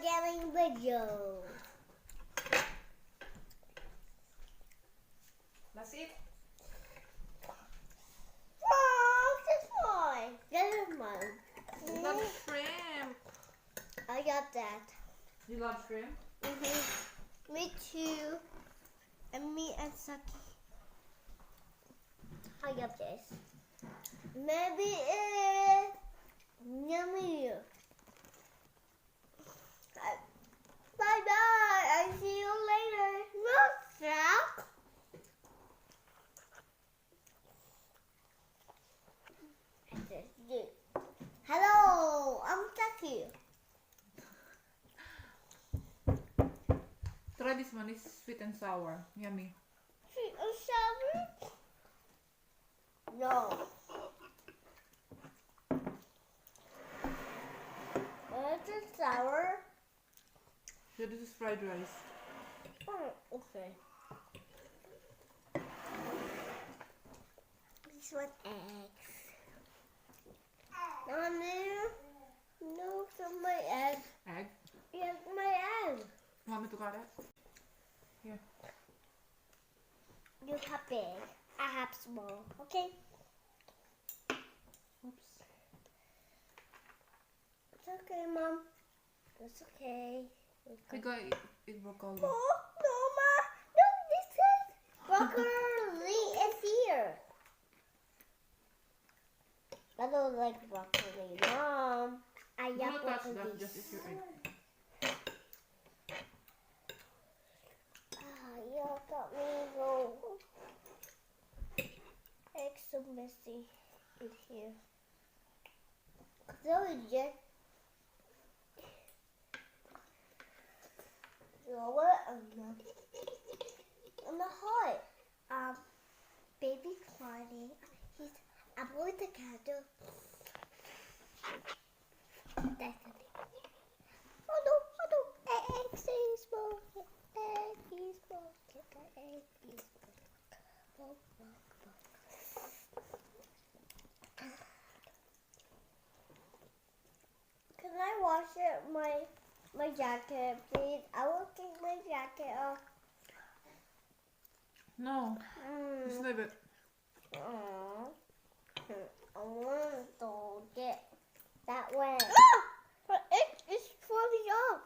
getting video. That's it. Oh, this one. This is mine. You love shrimp. I got that. You love shrimp? Me too. And me and Saki. I got this. Maybe it's yummy. Bye bye. I'll see you later. Look, Jack. Hello, I'm Saki. Try this one. It's sweet and sour. Yummy. Sweet and sour? No. Is it sour? So this is fried rice. Oh, okay. This one eggs. No, some my egg. Egg. Yes, my egg. Want me to cut it? Here. You have big. I have small. Okay. Oops. It's okay, Mom. It's okay. We got eat broccoli. Oh, no, Ma. No, this is broccoli is here. I don't like broccoli, Mom. I Do like not touch broccoli. that. Just eat your egg. You got me go. It's so messy in here. So just lower on the heart. Baby crying. I'm going to candle. That's the thing. Oh no, egg is small. Egg is small. Egg is small. Can I wash it my jacket, please? I will take my jacket off. No. Just leave it. I want to get that way. But it's falling off.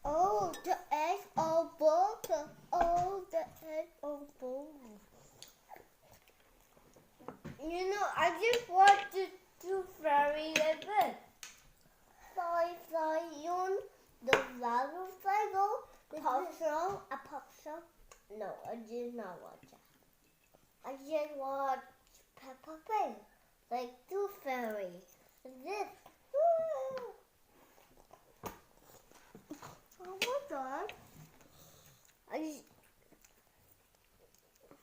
Oh, the eggs are broken. Oh, the eggs are broken. You know, I just want to do very good. Fly, on the ladder cycle. Pop show, a pop show. No, I did not watch that. I just watch Peppa Pig, like Tooth Fairy. This. Oh my God! Does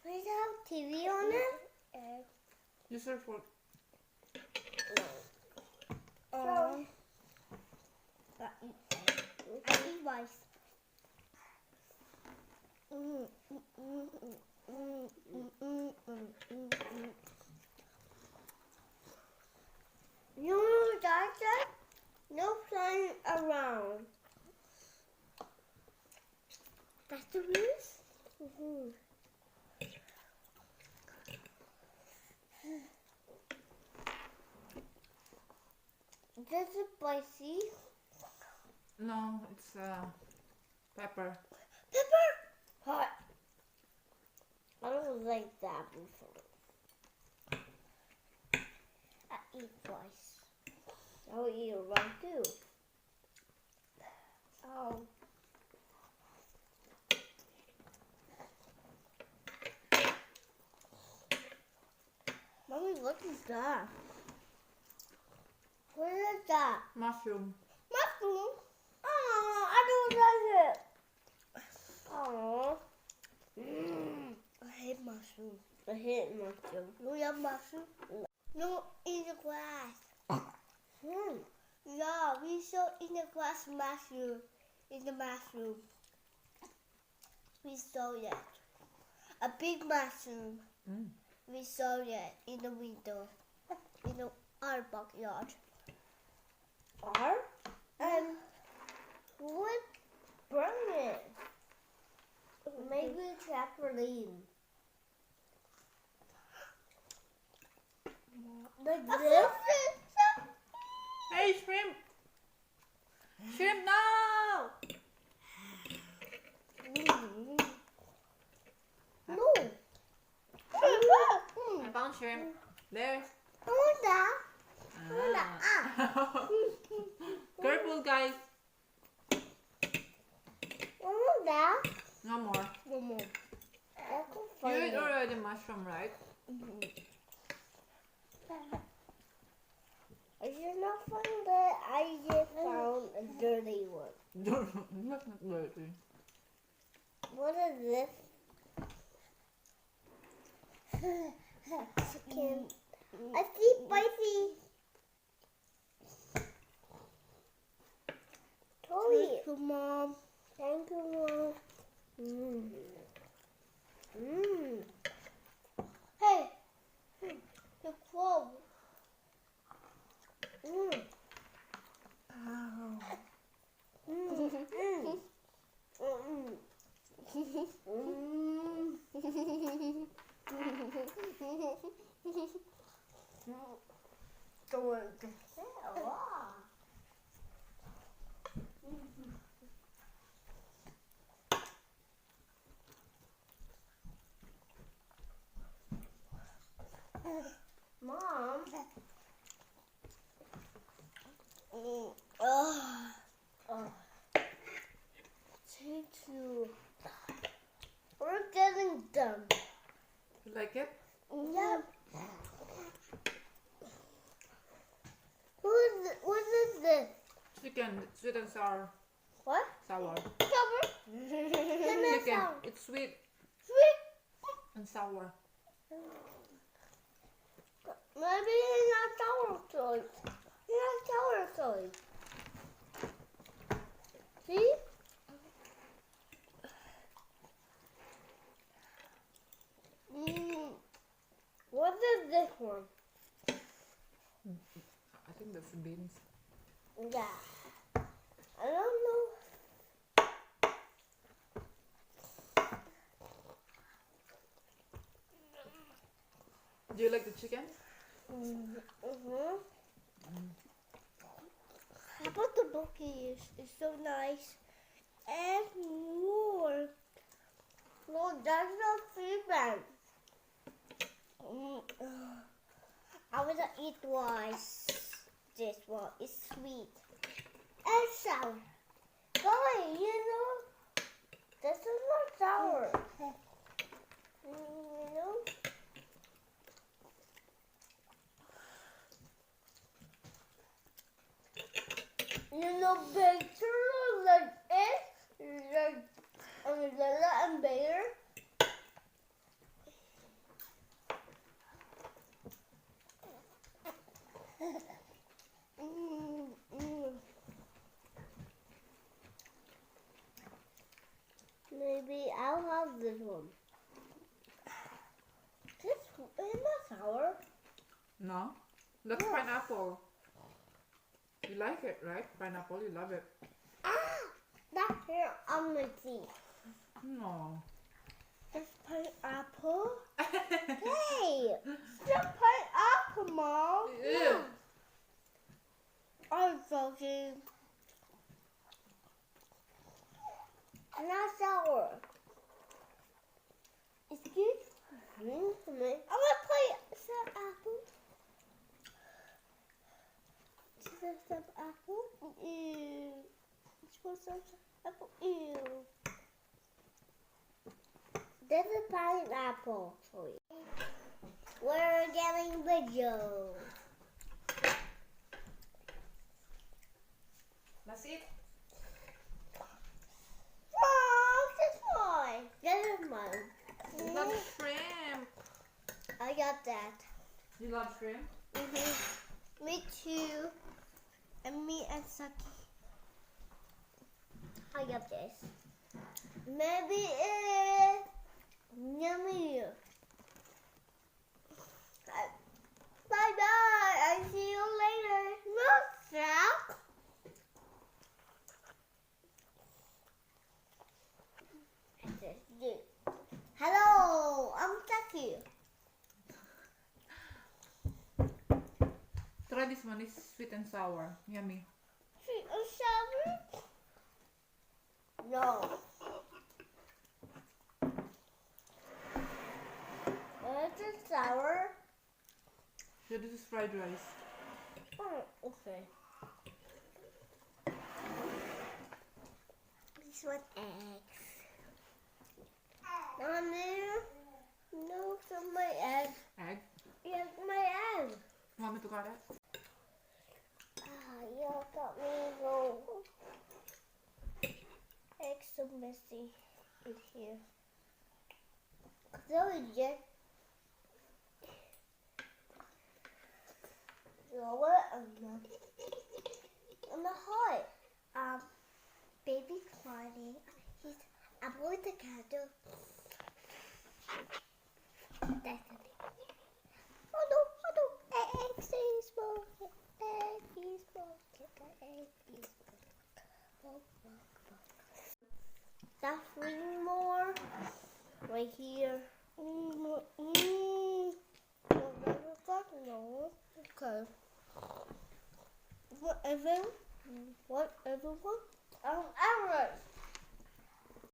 it have TV on it? Use your fork. I eat rice. You know that? No playing around. That's the rules? Is it spicy? No, it's pepper. Pepper? Hot. I don't like that before. I eat rice. I will eat rice too. Oh. Mommy, what is that? What is that? Mushroom. Mushroom? Oh, I don't like it. Oh. I hate mushroom. I hate mushroom. Do you have mushroom? No, in the grass. Yeah, we saw in the grass mushroom. In the mushroom. We saw that. A big mushroom. We saw that in the window. In our backyard. Our? Would burn it. Maybe trampoline. Like this? Hey, shrimp! Shrimp, no! No. I found shrimp. There. I want that. I want that. Ah. Careful, guys. I want that. No more. One more. You ate already mushroom, right? I should not find that. I just found a dirty one. No, that's not dirty. What is this? Chicken. I see spicy. Thank you, Mom. Thank you, Mom. Hey, the crow. Mom. Thank you. We're getting done. You like it? Yep. What is this? Chicken, it's sweet and sour. What? Sour. Sour? Chicken, it's sweet Sweet? and sour. Maybe it's not sour soy. It's not sour soy. See? What is this one? I think that's beans. Yeah. I don't know. Do you like the chicken? How about the bookies? It's so nice. And more. No, that's not feedback. I will eat twice. This one is sweet and sour. Guys, you know, this is not sour. You know? You know, picture like it, like Lila and Bear. Maybe I'll have this one. This is not sour. No? That's pineapple. You like it, right? Pineapple, you love it. That's here on my teeth. No. That's pineapple. Hey, it's not pineapple, Mom. Ew. I'm joking. Not sour. Excuse me. I'm gonna play some apple. Is there some apple? Ew. It's for some apple. Ew. This is pineapple for you. We're getting video. That's it. Oh, this one. This is mine. You love shrimp. I got that. You love shrimp? Me too. And me and Saki. I love this. Maybe it's yummy. Bye bye. I'll see you later. Look, Jack. Hello, I'm Saki. Try this one. It's sweet and sour. Yummy. Sweet and sour? No. Is it sour? So this is fried rice. Oh, okay. This one eggs. Mommy, no, some my egg. Egg. Yes, my egg. Want me to cut it? You got me wrong. Eggs so messy in here. So just throw it on the hot. Baby crying. He's about the candle. That's it. Oh no, egg is broken. Egg is broken. Egg is broken. That's 3 more right here. No. Okay. Whatever. Alright.